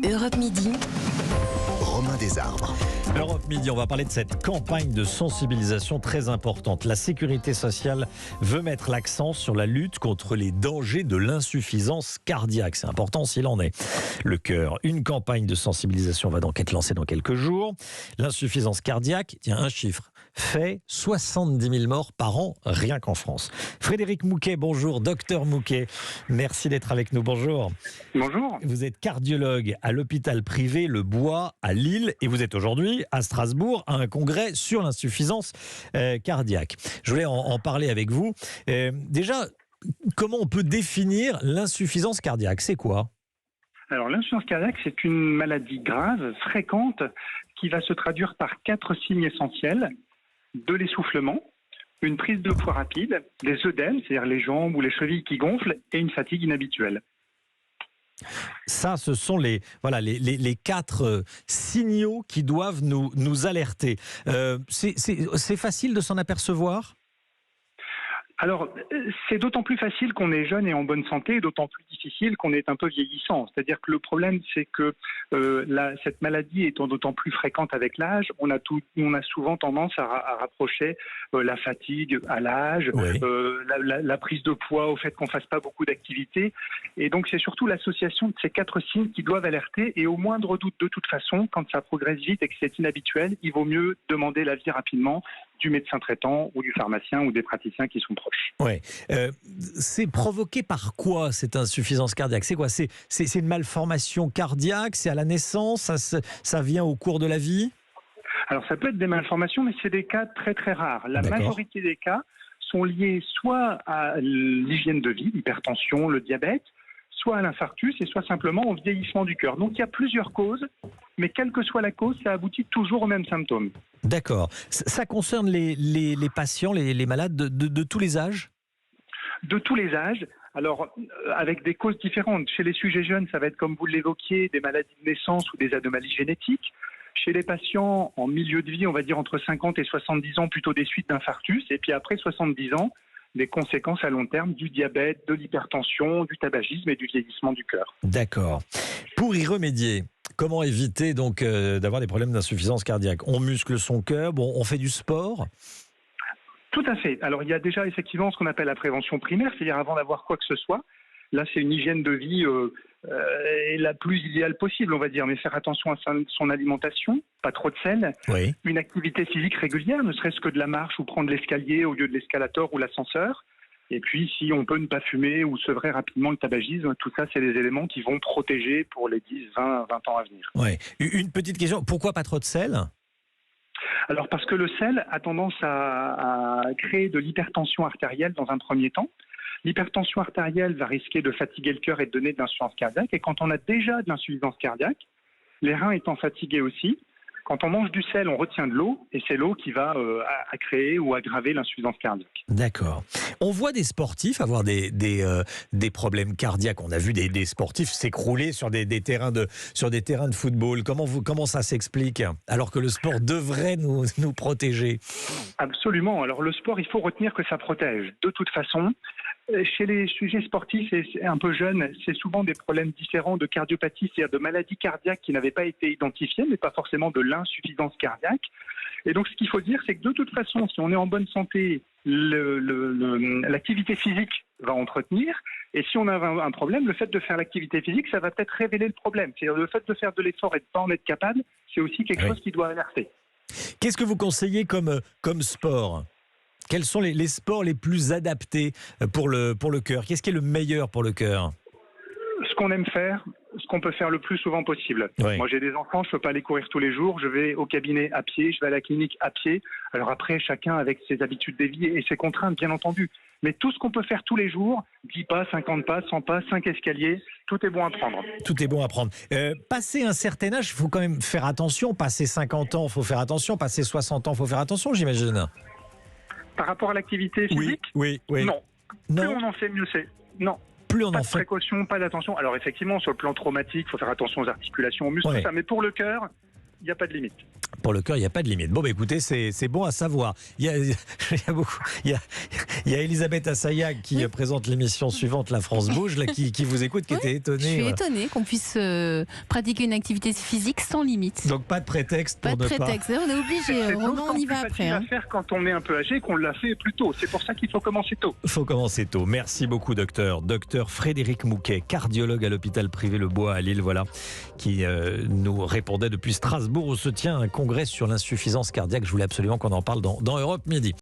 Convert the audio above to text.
Europe Midi. Romain Desarbres. Europe Midi, on va parler de cette campagne de sensibilisation très importante. La sécurité sociale veut mettre l'accent sur la lutte contre les dangers de l'insuffisance cardiaque. C'est important s'il en est. Le cœur, une campagne de sensibilisation va donc être lancée dans quelques jours. L'insuffisance cardiaque, tiens, un chiffre, fait 70 000 morts par an, rien qu'en France. Frédéric Mouquet, bonjour. Docteur Mouquet, merci d'être avec nous. Bonjour. Bonjour. Vous êtes cardiologue à l'hôpital privé Le Bois à Lille et vous êtes aujourd'hui à Strasbourg à un congrès sur l'insuffisance cardiaque. Je voulais en parler avec vous. Déjà, comment on peut définir l'insuffisance cardiaque? C'est quoi? Alors l'insuffisance cardiaque, c'est une maladie grave, fréquente, qui va se traduire par 4 signes essentiels: de l'essoufflement, une prise de poids rapide, des œdèmes, c'est-à-dire les jambes ou les chevilles qui gonflent, et une fatigue inhabituelle. Ça, ce sont les 4 signaux qui doivent nous alerter. C'est facile de s'en apercevoir? Alors, c'est d'autant plus facile qu'on est jeune et en bonne santé, et d'autant plus difficile qu'on est un peu vieillissant. C'est-à-dire que le problème, c'est que cette maladie étant d'autant plus fréquente avec l'âge, on a souvent tendance à rapprocher la fatigue à l'âge, Oui. la prise de poids au fait qu'on fasse pas beaucoup d'activité. Et donc, c'est surtout l'association de ces 4 signes qui doivent alerter. Et au moindre doute, de toute façon, quand ça progresse vite et que c'est inhabituel, il vaut mieux demander l'avis rapidement du médecin traitant ou du pharmacien ou des praticiens qui sont proches. Ouais. C'est provoqué par quoi cette insuffisance cardiaque? C'est quoi? C'est une malformation cardiaque? C'est à la naissance? Ça vient au cours de la vie? Alors ça peut être des malformations, mais c'est des cas très très rares. La D'accord. majorité des cas sont liés soit à l'hygiène de vie, l'hypertension, le diabète, soit à l'infarctus et soit simplement au vieillissement du cœur. Donc il y a plusieurs causes, mais quelle que soit la cause, ça aboutit toujours aux mêmes symptômes. D'accord. Ça concerne les patients, les malades de tous les âges? De tous les âges, alors avec des causes différentes. Chez les sujets jeunes, ça va être, comme vous l'évoquiez, des maladies de naissance ou des anomalies génétiques. Chez les patients en milieu de vie, on va dire entre 50 et 70 ans, plutôt des suites d'infarctus. Et puis après 70 ans, des conséquences à long terme du diabète, de l'hypertension, du tabagisme et du vieillissement du cœur. D'accord. Pour y remédier, comment éviter donc d'avoir des problèmes d'insuffisance cardiaque? On muscle son cœur, on fait du sport? Tout à fait. Alors il y a déjà effectivement ce qu'on appelle la prévention primaire, c'est-à-dire avant d'avoir quoi que ce soit. Là, c'est une hygiène de vie la plus idéale possible, on va dire, mais faire attention à son alimentation, pas trop de sel, Oui. une activité physique régulière, ne serait-ce que de la marche ou prendre l'escalier au lieu de l'escalator ou l'ascenseur. Et puis, si on peut ne pas fumer ou sevrer rapidement le tabagisme, tout ça, c'est des éléments qui vont protéger pour les 10, 20 ans à venir. Ouais. Une petite question, pourquoi pas trop de sel? Alors, parce que le sel a tendance à créer de l'hypertension artérielle dans un premier temps. L'hypertension artérielle va risquer de fatiguer le cœur et de donner de l'insuffisance cardiaque. Et quand on a déjà de l'insuffisance cardiaque, les reins étant fatigués aussi, quand on mange du sel, on retient de l'eau, et c'est l'eau qui va créer ou aggraver l'insuffisance cardiaque. D'accord. On voit des sportifs avoir des problèmes cardiaques. On a vu des sportifs s'écrouler sur des terrains de football. Comment ça s'explique alors que le sport devrait nous protéger? Absolument. Alors le sport, il faut retenir que ça protège. De toute façon, chez les sujets sportifs et un peu jeunes, c'est souvent des problèmes différents de cardiopathie, c'est-à-dire de maladies cardiaques qui n'avaient pas été identifiées, mais pas forcément de l'insuffisance cardiaque. Et donc ce qu'il faut dire, c'est que de toute façon, si on est en bonne santé, l'activité physique va entretenir. Et si on a un problème, le fait de faire l'activité physique, ça va peut-être révéler le problème. C'est-à-dire le fait de faire de l'effort et de ne pas en être capable, c'est aussi quelque chose qui doit alerter. Qu'est-ce que vous conseillez comme sport? Quels sont les sports les plus adaptés pour le cœur? Qu'est-ce qui est le meilleur pour le cœur? Ce qu'on aime faire, ce qu'on peut faire le plus souvent possible. Oui. Moi, j'ai des enfants, je ne peux pas aller courir tous les jours. Je vais au cabinet à pied, je vais à la clinique à pied. Alors après, chacun avec ses habitudes de vie et ses contraintes, bien entendu. Mais tout ce qu'on peut faire tous les jours, 10 pas, 50 pas, 100 pas, 5 escaliers, tout est bon à prendre. Tout est bon à prendre. Passé un certain âge, il faut quand même faire attention. Passé 50 ans, il faut faire attention. Passé 60 ans, il faut faire attention, j'imagine. Par rapport à l'activité physique, Oui. non. Plus Non, on en fait, mieux c'est. Non. plus on Pas en de fait. précaution, pas d'attention. Alors effectivement, sur le plan traumatique, il faut faire attention aux articulations, aux muscles, Ouais. tout ça. Mais pour le cœur, il n'y a pas de limite. Pour le cœur, il n'y a pas de limite. Bon, écoutez, c'est bon à savoir. Il y a Elisabeth Assayag qui présente l'émission suivante, La France Bouge, là, qui vous écoute, qui était étonnée. Je suis étonnée qu'on puisse pratiquer une activité physique sans limite. Donc pas de prétexte pour pas de ne prétexte. On est obligé. Romain, on y va après. C'est à faire quand on est un peu âgé, qu'on l'a fait plus tôt. C'est pour ça qu'il faut commencer tôt. Il faut commencer tôt. Merci beaucoup, docteur. Docteur Frédéric Mouquet, cardiologue à l'hôpital privé Le Bois à Lille, voilà, qui nous répondait depuis Strasbourg où se tient un congrès sur l'insuffisance cardiaque. Je voulais absolument qu'on en parle dans Europe Midi.